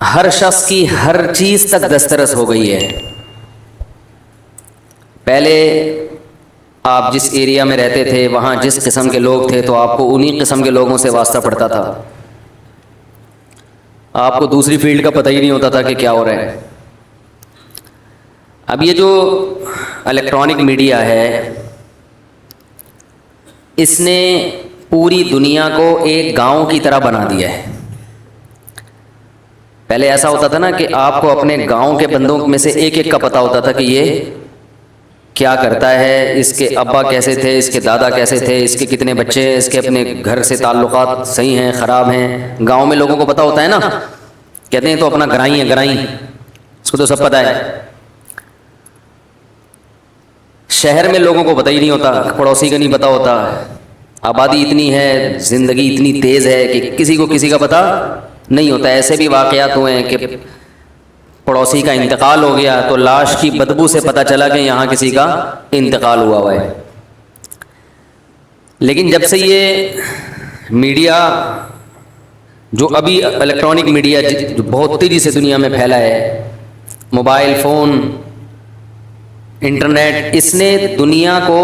ہر شخص کی ہر چیز تک دسترس ہو گئی ہے۔ پہلے آپ جس ایریا میں رہتے تھے وہاں جس قسم کے لوگ تھے تو آپ کو انہی قسم کے لوگوں سے واسطہ پڑتا تھا، آپ کو دوسری فیلڈ کا پتہ ہی نہیں ہوتا تھا کہ کیا ہو رہا ہے۔ اب یہ جو الیکٹرانک میڈیا ہے اس نے پوری دنیا کو ایک گاؤں کی طرح بنا دیا ہے۔ پہلے ایسا ہوتا تھا نا کہ آپ کو اپنے گاؤں کے بندوں میں سے ایک ایک کا پتہ ہوتا تھا کہ یہ کیا کرتا ہے، اس کے ابا کیسے تھے، اس کے دادا کیسے تھے، اس کے کتنے بچے ہیں، اس کے اپنے گھر سے تعلقات صحیح ہیں خراب ہیں۔ گاؤں میں لوگوں کو پتہ ہوتا ہے نا، کہتے ہیں تو اپنا گرائی ہے، گرائی اس کو تو سب پتہ ہے۔ شہر میں لوگوں کو پتہ ہی نہیں ہوتا، پڑوسی کا نہیں پتہ ہوتا۔ آبادی اتنی ہے، زندگی اتنی تیز ہے کہ کسی کو کسی کا پتہ نہیں ہوتا۔ ایسے بھی واقعات ہوئے ہیں کہ پڑوسی کا انتقال ہو گیا تو لاش کی بدبو سے پتہ چلا کہ یہاں کسی کا انتقال ہوا ہے۔ لیکن جب سے یہ میڈیا جو ابھی الیکٹرانک میڈیا جو بہت تیزی سے دنیا میں پھیلا ہے، موبائل فون، انٹرنیٹ، اس نے دنیا کو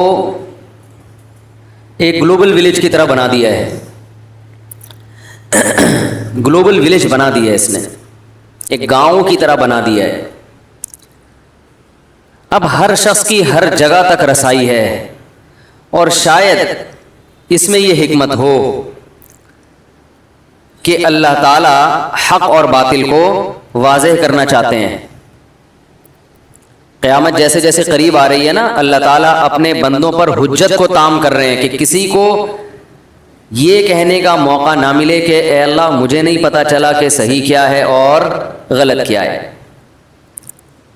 ایک گلوبل ولیج کی طرح بنا دیا ہے۔ گلوبل ولیج بنا دیا ہے اس نے، ایک گاؤں کی طرح بنا دیا ہے۔ اب ہر شخص کی ہر جگہ تک رسائی ہے، اور شاید اس میں یہ حکمت ہو کہ اللہ تعالی حق اور باطل کو واضح کرنا چاہتے ہیں۔ قیامت جیسے جیسے قریب آ رہی ہے نا، اللہ تعالیٰ اپنے بندوں پر حجت کو تام کر رہے ہیں کہ کسی کو یہ کہنے کا موقع نہ ملے کہ اے اللہ مجھے نہیں پتہ چلا کہ صحیح کیا ہے اور غلط کیا ہے۔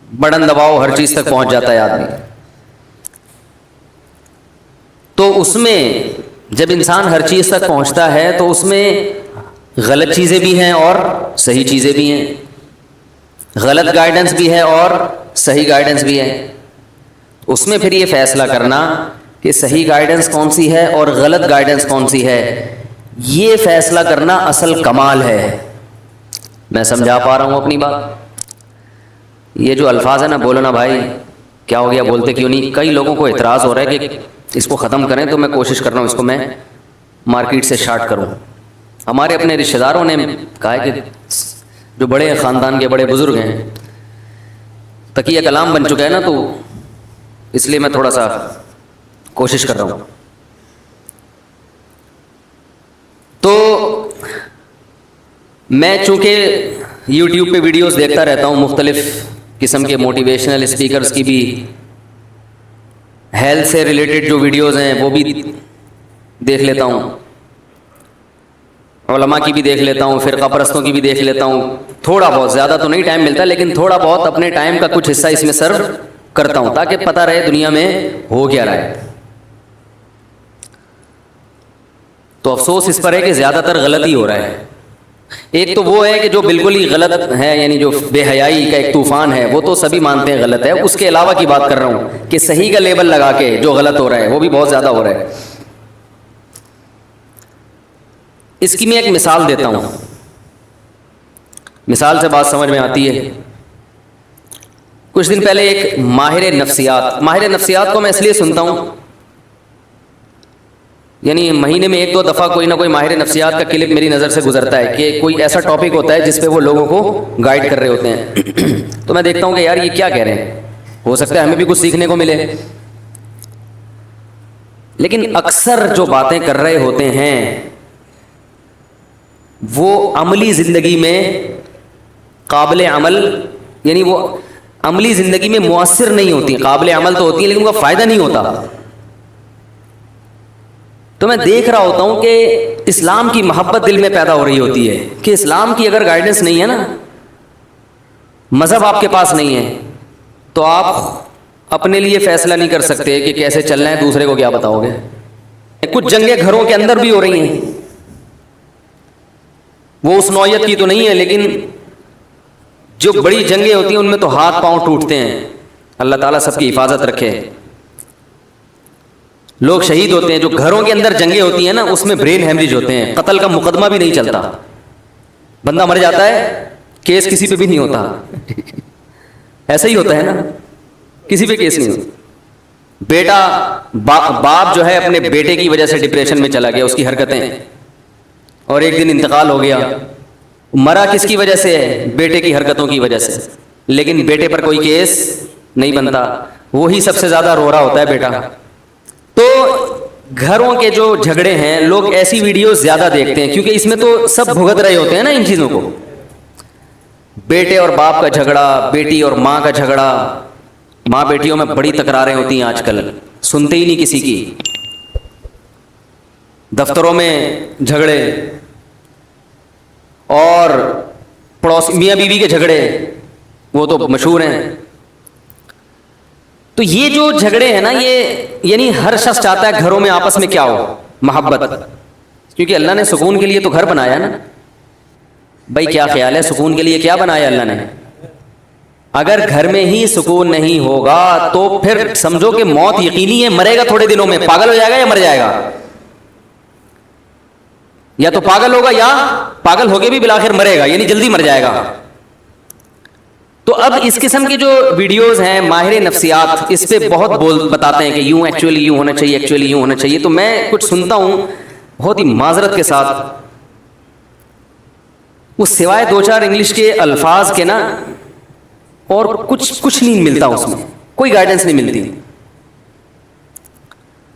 بٹن دباؤ ہر چیز تک پہنچ جاتا ہے آدمی۔ تو اس میں جب انسان ہر چیز تک پہنچتا ہے تو اس میں غلط چیزیں بھی ہیں اور صحیح چیزیں بھی ہیں، غلط گائیڈنس بھی ہے اور صحیح گائیڈنس بھی ہے۔ اس میں پھر یہ فیصلہ کرنا کہ صحیح گائیڈنس کون سی ہے اور غلط گائیڈنس کون سی ہے، یہ فیصلہ کرنا اصل کمال ہے۔ میں سمجھا پا رہا ہوں اپنی بات؟ یہ جو الفاظ ہے نا، بولو نا بھائی کیا ہو گیا، بولتے کیوں نہیں؟ کئی لوگوں کو اعتراض ہو رہا ہے کہ اس کو ختم کریں، تو میں کوشش کر رہا ہوں اس کو میں مارکیٹ سے شارٹ کروں۔ ہمارے اپنے رشتہ داروں نے کہا ہے کہ جو بڑے خاندان کے بڑے بزرگ ہیں، تقیہ کلام بن چکا ہے نا، تو اس لیے میں تھوڑا سا کوشش کر رہا ہوں۔ تو میں چونکہ یوٹیوب پہ ویڈیوز دیکھتا رہتا ہوں، مختلف قسم کے موٹیویشنل اسپیکرز کی بھی، ہیلتھ سے ریلیٹڈ جو ویڈیوز ہیں وہ بھی دیکھ لیتا ہوں، علماء کی بھی دیکھ لیتا ہوں، فرقہ پرستوں کی بھی دیکھ لیتا ہوں۔ تھوڑا بہت، زیادہ تو نہیں ٹائم ملتا، لیکن تھوڑا بہت اپنے ٹائم کا کچھ حصہ اس میں سرو کرتا ہوں تاکہ پتہ رہے دنیا میں ہو کیا رہا ہے۔ تو افسوس اس پر ہے کہ زیادہ تر غلط ہی ہو رہا ہے۔ ایک تو وہ ہے کہ جو بالکل ہی غلط ہے، یعنی جو بے حیائی کا ایک طوفان ہے، وہ تو سبھی مانتے ہیں غلط ہے۔ اس کے علاوہ کی بات کر رہا ہوں کہ صحیح کا لیبل لگا کے جو غلط ہو رہا ہے وہ بھی بہت زیادہ ہو رہا ہے۔ اس کی میں ایک مثال دیتا ہوں، مثال سے بات سمجھ میں آتی ہے۔ کچھ دن پہلے ایک ماہر نفسیات کو میں اس لیے سنتا ہوں، یعنی مہینے میں ایک دو دفعہ کوئی نہ کوئی ماہر نفسیات کا کلپ میری نظر سے گزرتا ہے کہ کوئی ایسا ٹاپک ہوتا ہے جس پہ وہ لوگوں کو گائیڈ کر رہے ہوتے ہیں۔ تو میں دیکھتا ہوں کہ یار یہ کیا کہہ رہے ہیں، ہو سکتا ہے ہمیں بھی کچھ سیکھنے کو ملے۔ لیکن اکثر جو باتیں کر رہے ہوتے ہیں وہ عملی زندگی میں قابل عمل، یعنی وہ عملی زندگی میں مؤثر نہیں ہوتی، قابل عمل تو ہوتی ہیں لیکن ان کا فائدہ نہیں ہوتا۔ تو میں دیکھ رہا ہوتا ہوں کہ اسلام کی محبت دل میں پیدا ہو رہی ہوتی ہے کہ اسلام کی اگر گائیڈنس نہیں ہے نا، مذہب آپ کے پاس نہیں ہے، تو آپ اپنے لیے فیصلہ نہیں کر سکتے کہ کیسے چلنا ہے، دوسرے کو کیا بتاؤ گے۔ کچھ جنگیں گھروں کے اندر بھی ہو رہی ہیں، وہ اس نوعیت کی تو نہیں ہے، لیکن جو بڑی جنگیں ہوتی ہیں ان میں تو ہاتھ پاؤں ٹوٹتے ہیں۔ اللہ تعالیٰ سب کی حفاظت رکھے۔ لوگ شہید ہوتے ہیں، جو گھروں کے اندر جنگیں ہوتی ہیں نا اس میں برین ہیمریج ہوتے ہیں، قتل کا مقدمہ بھی نہیں چلتا، بندہ مر جاتا ہے کیس کسی پہ بھی نہیں ہوتا. ایسا ہی ہوتا ہے نا, کسی پہ کیس نہیں ہوتا. بیٹا باپ جو ہے اپنے بیٹے کی وجہ سے ڈپریشن میں چلا گیا, اس کی حرکتیں, اور ایک دن انتقال ہو گیا. مرا کس کی وجہ سے ہے؟ بیٹے کی حرکتوں کی وجہ سے, لیکن بیٹے پر کوئی کیس نہیں بنتا. وہی سب سے زیادہ رو رہا ہوتا ہے بیٹا. تو گھروں کے جو جھگڑے ہیں, لوگ ایسی ویڈیوز زیادہ دیکھتے ہیں کیونکہ اس میں تو سب بھگت رہے ہوتے ہیں نا ان چیزوں کو. بیٹے اور باپ کا جھگڑا, بیٹی اور ماں کا جھگڑا, ماں بیٹیوں میں بڑی تکراریں ہوتی ہیں آج کل, سنتے ہی نہیں کسی کی. دفتروں میں جھگڑے, اور پڑوس میاں بیوی کے جھگڑے, وہ تو مشہور ہیں. تو یہ جو جھگڑے ہیں نا, یہ یعنی ہر شخص چاہتا ہے گھروں میں آپس میں کیا ہو, محبت, کیونکہ اللہ نے سکون کے لیے تو گھر بنایا نا. بھائی کیا خیال ہے, سکون کے لیے کیا بنایا اللہ نے؟ اگر گھر میں ہی سکون نہیں ہوگا تو پھر سمجھو کہ موت یقینی ہے, مرے گا تھوڑے دنوں میں, پاگل ہو جائے گا یا مر جائے گا. یا تو پاگل ہوگا یا پاگل ہو کے بھی بالآخر مرے گا, یعنی جلدی مر جائے گا. تو اب اس قسم کی جو ویڈیوز ہیں, ماہر نفسیات اس پہ بہت بتاتے ہیں کہ یوں ایکچولی یوں ہونا چاہیے, ایکچولی یوں ہونا چاہیے. تو میں کچھ سنتا ہوں بہت ہی معذرت کے ساتھ, وہ سوائے دو چار انگلش کے الفاظ کے نا اور کچھ نہیں ملتا اس میں, کوئی گائیڈنس نہیں ملتی.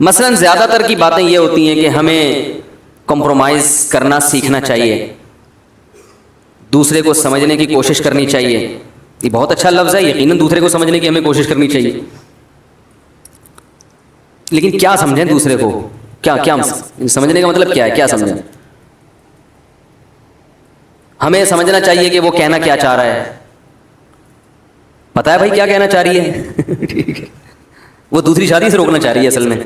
مثلا زیادہ تر کی باتیں یہ ہوتی ہیں کہ ہمیں کمپرومائز کرنا سیکھنا چاہیے, دوسرے کو سمجھنے کی کوشش کرنی چاہیے. یہ بہت اچھا لفظ ہے, یقیناً دوسرے کو سمجھنے کی ہمیں کوشش کرنی چاہیے, لیکن کیا سمجھیں دوسرے کو, کیا سمجھنے کا مطلب کیا ہے, کیا سمجھیں؟ ہمیں سمجھنا چاہیے کہ وہ کہنا کیا چاہ رہا ہے. پتا ہے بھائی کیا کہنا چاہ رہی ہے؟ ٹھیک ہے, وہ دوسری شادی سے روکنا چاہ رہی ہے اصل میں,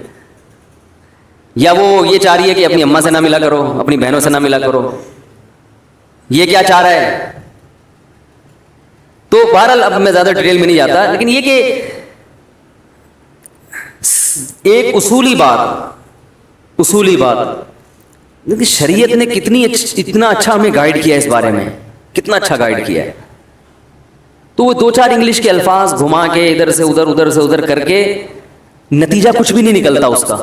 یا وہ یہ چاہ رہی ہے کہ اپنی اماں سے نہ ملا کرو, اپنی بہنوں سے نہ ملا کرو. یہ کیا چاہ رہا ہے؟ تو بہرحال اب میں زیادہ ڈیٹیل میں نہیں جاتا, لیکن یہ کہ ایک اصولی بات لیکن شریعت نے اتنا اچھا ہمیں گائیڈ کیا ہے اس بارے میں, کتنا اچھا گائیڈ کیا ہے. تو وہ دو چار انگلش کے الفاظ گھما کے ادھر سے ادھر کر کے نتیجہ کچھ بھی نہیں نکلتا اس کا.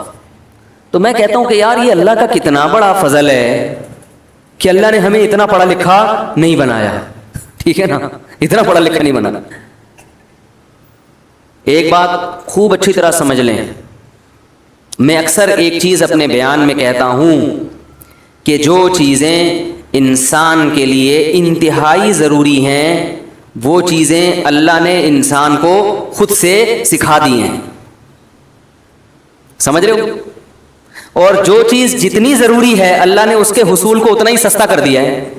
تو میں کہتا ہوں کہ یار یہ اللہ کا کتنا بڑا فضل ہے کہ اللہ نے ہمیں اتنا پڑھا لکھا نہیں بنایا. ٹھیک ہے نا, اتنا پڑھا لکھا نہیں بنا. ایک بات خوب اچھی طرح سمجھ لیں, میں اکثر ایک چیز اپنے بیان میں کہتا ہوں کہ جو چیزیں انسان کے لیے انتہائی ضروری ہیں وہ چیزیں اللہ نے انسان کو خود سے سکھا دی ہیں. سمجھ رہے ہو؟ اور جو چیز جتنی ضروری ہے اللہ نے اس کے حصول کو اتنا ہی سستا کر دیا ہے.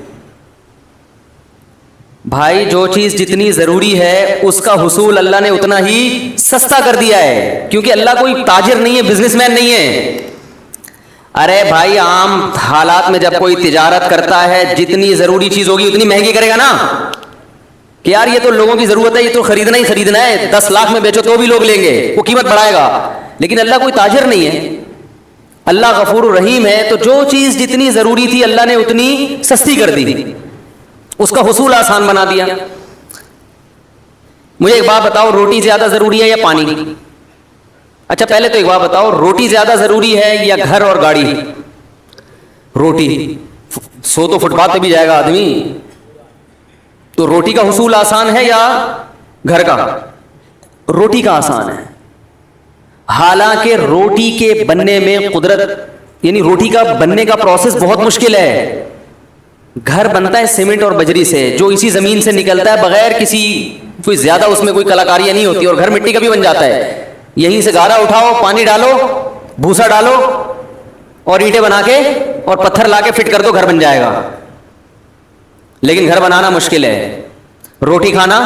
بھائی جو چیز جتنی ضروری ہے اس کا حصول اللہ نے اتنا ہی سستا کر دیا ہے, کیونکہ اللہ کوئی تاجر نہیں ہے, بزنس مین نہیں ہے. ارے بھائی عام حالات میں جب کوئی تجارت کرتا ہے جتنی ضروری چیز ہوگی اتنی مہنگی کرے گا نا, کہ یار یہ تو لوگوں کی ضرورت ہے, یہ تو خریدنا ہے, 10 لاکھ میں بیچو تو بھی لوگ لیں گے, وہ قیمت بڑھائے گا. لیکن اللہ کوئی تاجر نہیں ہے, اللہ غفور الرحیم ہے. تو جو چیز جتنی ضروری تھی اللہ نے اتنی سستی کر دی, اس کا حصول آسان بنا دیا. مجھے ایک بات بتاؤ, روٹی زیادہ ضروری ہے یا پانی؟ اچھا پہلے تو ایک بات بتاؤ, روٹی زیادہ ضروری ہے یا گھر اور گاڑی؟ روٹی. سو تو فٹ پاتھ پہ بھی جائے گا آدمی, تو روٹی کا حصول آسان ہے یا گھر کا؟ روٹی کا آسان ہے. حالانکہ روٹی کے بننے میں قدرت, یعنی روٹی کا بننے کا پروسیس بہت مشکل ہے. گھر بنتا ہے سیمنٹ اور بجری سے, جو اسی زمین سے نکلتا ہے بغیر کسی کوئی زیادہ اس میں کوئی کلاکاریاں نہیں ہوتی, اور گھر مٹی کا بھی بن جاتا ہے. یہیں سے گارا اٹھاؤ, پانی ڈالو, بھوسا ڈالو اور اینٹیں بنا کے اور پتھر لا کے فٹ کر دو, گھر بن جائے گا. لیکن گھر بنانا مشکل ہے. روٹی کھانا,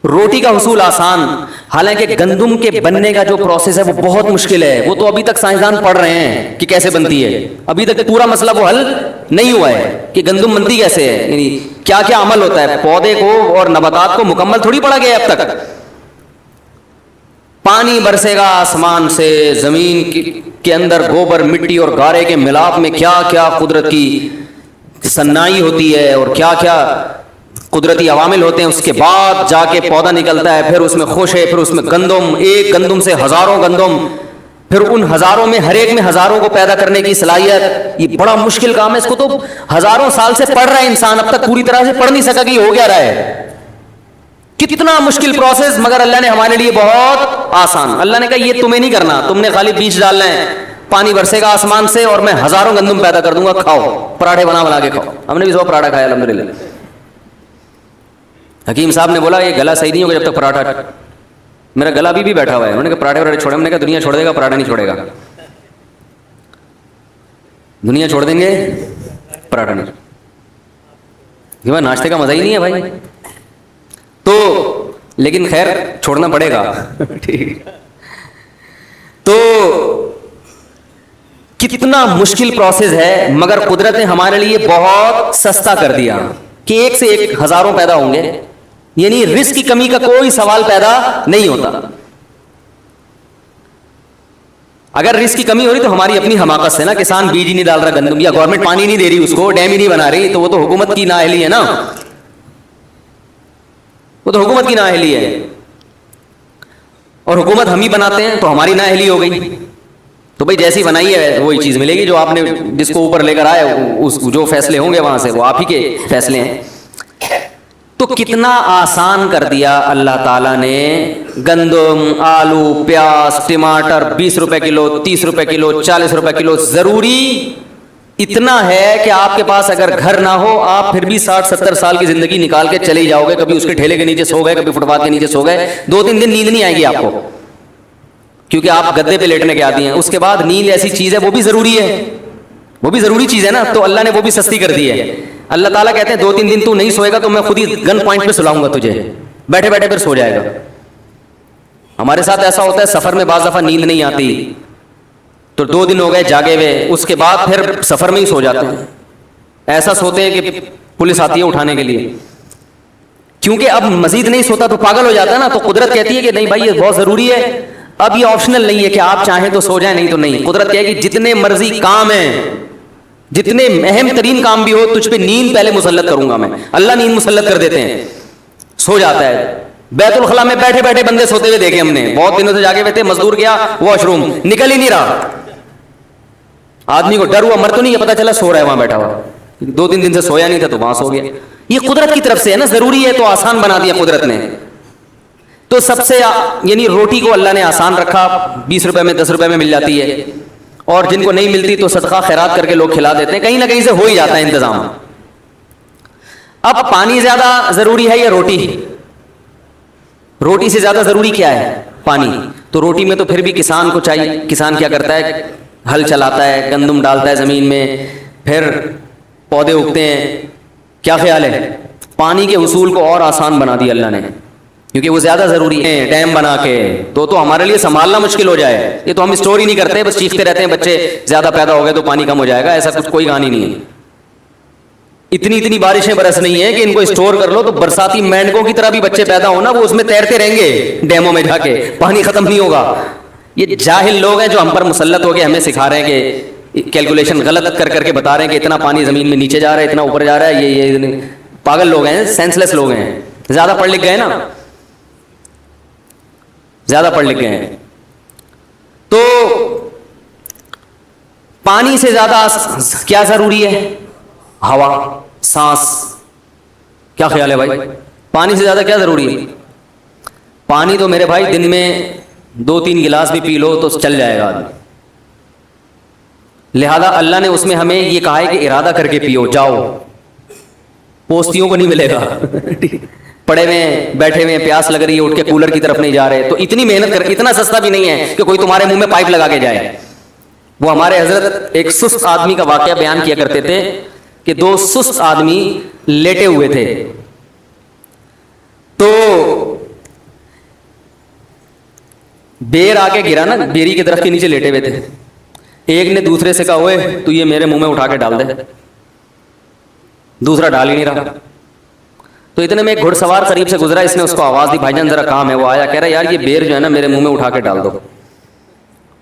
روٹی کا حصول آسان. حالانکہ گندم کے بننے کا جو پروسیس ہے وہ بہت مشکل ہے. وہ تو ابھی تک سائنسدان پڑھ رہے ہیں کہ کیسے بنتی ہے, ابھی تک پورا مسئلہ وہ حل نہیں ہوا ہے کہ گندم بنتی کیسے ہے, یعنی کیا کیا عمل ہوتا ہے. پودے کو اور نباتات کو مکمل تھوڑی پڑھا گیا اب تک. پانی برسے گا آسمان سے, زمین کے اندر گوبر مٹی اور گارے کے ملاپ میں کیا کیا قدرت کی صنائی ہوتی ہے, اور کیا کیا قدرتی عوامل ہوتے ہیں, اس کے بعد جا کے پودا نکلتا ہے, پھر اس میں خوشے, پھر اس میں گندم, ایک گندم سے ہزاروں گندم, پھر ان ہزاروں میں ہر ایک میں ہزاروں کو پیدا کرنے کی صلاحیت. یہ بڑا مشکل کام ہے, اس کو تو ہزاروں سال سے پڑھ رہا ہے انسان, اب تک پوری طرح سے پڑھ نہیں سکا کہ یہ ہو گیا رہا ہے. کتنا مشکل پروسیس, مگر اللہ نے ہمارے لیے بہت آسان. اللہ نے کہا یہ تمہیں نہیں کرنا, تم نے خالی بیج ڈالنا ہے, پانی برسے گا آسمان سے اور میں ہزاروں گندم پیدا کر دوں گا, کھاؤ, پراٹھے بنا کے کھاؤ. ہم نے بھی 100 پراٹھا کھایا الحمدللہ. حکیم صاحب نے بولا یہ گلا صحیح نہیں ہوگا جب تک پراٹھا, میرا گلا ابھی بھی بیٹھا ہوا ہے. انہوں نے کہا پراٹھے چھوڑے, ہم نے کہا دنیا چھوڑ دے گا, پراٹھا نہیں چھوڑے گا. دنیا چھوڑ دیں گے, پراٹھا نہیں. بھائی ناشتے کا مزہ ہی نہیں ہے بھائی, تو لیکن خیر چھوڑنا پڑے گا. ٹھیک, تو کتنا مشکل پروسیس ہے, مگر قدرت نے ہمارے لیے بہت سستا کر دیا کہ ایک سے ایک ہزاروں پیدا ہوں گے, یعنی رزق کی کمی کا کوئی سوال پیدا نہیں ہوتا. اگر رزق کی کمی ہو رہی تو ہماری اپنی حماقت سے نا, کسان بیج ہی نہیں ڈال رہا گندم, یا گورنمنٹ پانی نہیں دے رہی اس کو, ڈیم ہی نہیں بنا رہی, تو وہ تو حکومت کی نااہلی ہے نا, وہ تو حکومت کی نااہلی ہے. اور حکومت ہم ہی بناتے ہیں تو ہماری نااہلی ہو گئی. تو بھائی جیسی بنائی ہے وہی چیز ملے گی, جو آپ نے جس کو اوپر لے کر آئے, اس جو فیصلے ہوں گے وہاں سے وہ آپ ہی کے فیصلے ہیں. تو کتنا آسان کر دیا اللہ تعالیٰ نے. گندم, آلو, پیاز, ٹماٹر 20 روپے کلو, 30 روپے کلو, 40 روپے کلو. ضروری اتنا ہے کہ آپ کے پاس اگر گھر نہ ہو, آپ پھر بھی 60-70 سال کی زندگی نکال کے چلے جاؤ گے. کبھی اس کے ٹھیلے کے نیچے سو گئے, کبھی فٹ پاتھ کے نیچے سو گئے, 2-3 دن نیند نہیں آئے گی آپ کو, کیونکہ آپ گدے پہ لیٹنے کے عادی ہیں. اس کے بعد نیند ایسی چیز ہے, وہ بھی ضروری ہے, وہ بھی ضروری چیز ہے نا, تو اللہ نے وہ بھی سستی کر دی ہے. اللہ تعالیٰ کہتے ہیں 2-3 دن تو نہیں سوئے گا تو میں خود ہی گن پوائنٹ پہ سلاؤں گا تجھے, بیٹھے بیٹھے پھر سو جائے گا. ہمارے ساتھ ایسا ہوتا ہے, سفر میں بعض دفعہ نیند نہیں آتی, تو 2 دن ہو گئے جاگے ہوئے, اس کے بعد پھر سفر میں ہی سو جاتے ہیں. ایسا سوتے ہیں کہ پولیس آتی ہے اٹھانے کے لیے, کیونکہ اب مزید نہیں سوتا تو پاگل ہو جاتا ہے نا. تو قدرت کہتی ہے کہ نہیں بھائی یہ بہت ضروری ہے, اب یہ آپشنل نہیں ہے کہ آپ چاہیں تو سو جائیں, نہیں تو نہیں. قدرت کہے کہ جتنے مرضی کام ہیں, جتنے اہم ترین کام بھی ہو, تجھ پہ نیند پہلے مسلط کروں گا میں. اللہ نیند مسلط کر دیتے ہیں, سو جاتا ہے. بیت الخلاء میں بیٹھے بیٹھے بندے سوتے ہوئے دیکھے ہم نے, بہت دنوں سے جاگے ہوئے تھے, مزدور گیا واش روم, نکل ہی نہیں رہا. آدمی کو ڈر ہوا, مر تو نہیں, پتا چلا سو رہا ہے وہاں بیٹھا ہوا, 2-3 دن سے سویا نہیں تھا تو وہاں سو گیا. یہ قدرت کی طرف سے ہے نا, ضروری ہے تو آسان بنا دیا قدرت نے. تو سب سے یعنی روٹی کو اللہ نے آسان رکھا, 20 روپے میں 10 روپے میں مل جاتی ہے, اور جن کو نہیں ملتی تو صدقہ خیرات کر کے لوگ کھلا دیتے ہیں, کہیں نہ کہیں سے ہو ہی جاتا ہے انتظام. اب پانی زیادہ ضروری ہے یا روٹی؟ روٹی سے زیادہ ضروری کیا ہے؟ پانی. تو روٹی میں تو پھر بھی کسان کو چاہیے. کسان کیا کرتا ہے, ہل چلاتا ہے, گندم ڈالتا ہے زمین میں, پھر پودے اگتے ہیں. کیا خیال ہے؟ پانی کے حصول کو اور آسان بنا دیا اللہ نے, کیونکہ وہ زیادہ ضروری ہے. ڈیم بنا کے تو ہمارے لیے سنبھالنا مشکل ہو جائے. یہ تو ہم اسٹور ہی نہیں کرتے, بس چیختے رہتے ہیں بچے زیادہ پیدا ہو گئے تو پانی کم ہو جائے گا, ایسا کچھ کوئی کہانی نہیں ہے. اتنی بارشیں برس نہیں ہے کہ ان کو اسٹور کر لو تو برساتی مینڈکوں کی طرح بھی بچے پیدا ہونا, وہ اس میں تیرتے رہیں گے ڈیموں میں جا کے, پانی ختم نہیں ہوگا. یہ جاہل لوگ ہیں جو ہم پر مسلط ہو کے ہمیں سکھا رہے ہیں کہ کیلکولیشن غلط کر کے بتا رہے ہیں کہ اتنا پانی زمین میں نیچے جا رہا ہے, اتنا اوپر جا رہا ہے. یہ پاگل لوگ ہیں, سینس لیس لوگ ہیں, زیادہ پڑھ لکھ گئے نا, زیادہ پڑھ لکھ گئے ہیں. تو پانی سے زیادہ کیا ضروری ہے؟ ہوا, سانس. کیا خیال ہے بھائی, پانی سے زیادہ کیا ضروری ہے؟ پانی تو میرے بھائی دن میں 2-3 گلاس بھی پی لو تو چل جائے گا. لہذا اللہ نے اس میں ہمیں یہ کہا ہے کہ ارادہ کر کے پیو. جاؤ, پوستیوں کو نہیں ملے گا, پڑے ہوئے بیٹھے ہوئے پیاس لگ رہی ہے, اٹھ کے کولر کی طرف نہیں جا رہے, تو اتنی محنت کر, اتنا سستا بھی نہیں ہے کہ کوئی تمہارے منہ میں پائپ لگا کے جائے. وہ ہمارے حضرت ایک سست آدمی کا واقعہ بیان کیا کرتے تھے کہ 2 سست آدمی لیٹے ہوئے تھے, تو بیر آ کے گرا نا, بیری کے درخت کے نیچے لیٹے ہوئے تھے. ایک نے دوسرے سے کہا, اوئے تو یہ میرے منہ میں اٹھا کے ڈال دے. دوسرا ڈال ہی نہیں رہا. تو اتنے میں ایک گھڑ سوار قریب سے گزرا, اس نے اس کو آواز دی, بھائی جان ذرا کام ہے. وہ آیا, کہہ رہا یار یہ بیر جو ہے نا میرے منہ میں اٹھا کے ڈال دو.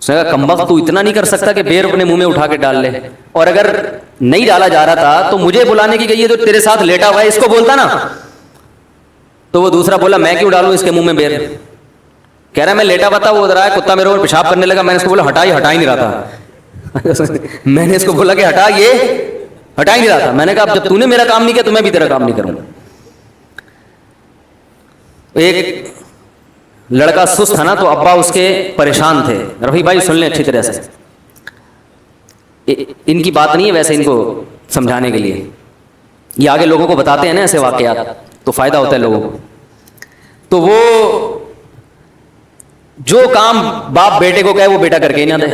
اس نے کہا کمبخت تو اتنا نہیں کر سکتا کہ بیر اپنے منہ میں اٹھا کے ڈال لے, اور اگر نہیں ڈالا جا رہا تھا تو مجھے بلانے کی گئی ہے جو تیرے ساتھ لیٹا ہوا ہے اس کو بولتا نا. تو وہ دوسرا بولا میں کیوں ڈالوں اس کے منہ میں بیر؟ کہہ رہا ہے میں لیٹا ہوا تھا، وہ ادھر آیا کتا میرے اوپر پیشاب کرنے لگا، میں نے اس کو بولا ہٹا ہی نہیں رہا تھا میں نے اس کو بولا کہ ہٹا ہی نہیں رہا تھا. میں نے کہا اب جب تو نے میرا کام نہیں کیا تو میں بھی تیرا کام نہیں کروں گا. ایک لڑکا سست تھا نا، تو ابا اس کے پریشان تھے. رفیع بھائی سن لیں اچھی طرح سے، ان کی بات نہیں ہے ویسے، ان کو سمجھانے کے لیے یہ آگے لوگوں کو بتاتے ہیں نا ایسے واقعات، تو فائدہ ہوتا ہے لوگوں کو. تو وہ جو کام باپ بیٹے کو کہے وہ بیٹا کر کے ہی نہ دے.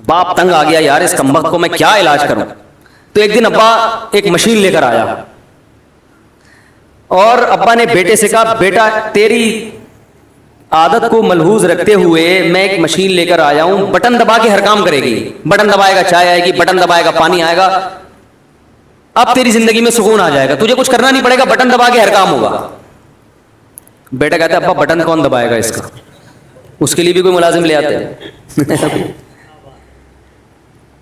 باپ تنگ آ گیا یار اس کمبخت کو میں کیا علاج کروں. تو ایک دن ابا ایک مشین لے کر آیا اور ابا نے بیٹے سے کہا بیٹا تیری عادت کو ملحوظ رکھتے ہوئے میں ایک مشین لے کر آیا ہوں، بٹن دبا کے ہر کام کرے گی. بٹن دبائے گا چائے آئے گی، بٹن دبائے گا پانی آئے گا. اب تیری زندگی میں سکون آ جائے گا، تجھے کچھ کرنا نہیں پڑے گا، بٹن دبا کے ہر کام ہوگا. بیٹا کہتا ہے ابا بٹن کون دبائے گا اس کا؟ اس کے لیے بھی کوئی ملازم لے آتے ہیں.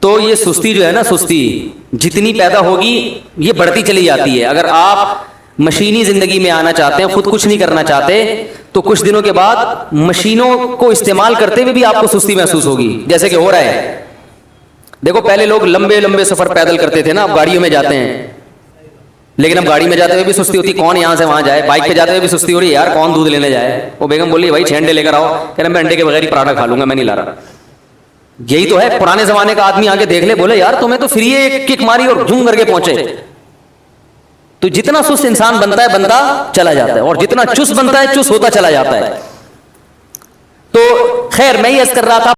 تو یہ سستی جو ہے نا، سستی جتنی پیدا ہوگی یہ بڑھتی چلی جاتی ہے. اگر آپ مشینی زندگی میں آنا چاہتے ہیں، خود کچھ نہیں کرنا چاہتے، تو کچھ دنوں کے بعد مشینوں کو استعمال کرتے ہوئے بھی آپ کو سستی محسوس ہوگی، جیسے کہ ہو رہا ہے. دیکھو پہلے لوگ لمبے لمبے سفر پیدل کرتے تھے نا، اب گاڑیوں میں جاتے ہیں، لیکن اب گاڑی میں جاتے ہوئے بھی سستی ہوتی. کون یہاں سے وہاں جائے؟ بائک پہ جاتے ہوئے بھی سستی ہو رہی ہے یار، کون دودھ لینے جائے؟ وہ بیگم بولی بھائی 6 انڈے لے کر آؤ، کہہ رہے میں انڈے کے بغیر ہی پراٹھا کھا لوں گا، میں نہیں لا رہا. یہی تو ہے. پرانے زمانے کا آدمی آگے دیکھ لے، بولے یار تمہیں تو فری ایک کک ماری اور جھوم کر کے پہنچے. تو جتنا سست انسان بنتا ہے بنتا چلا جاتا ہے، اور جتنا چست بنتا ہے چست ہوتا چلا جاتا ہے. تو خیر میں یہ عرض کر رہا تھا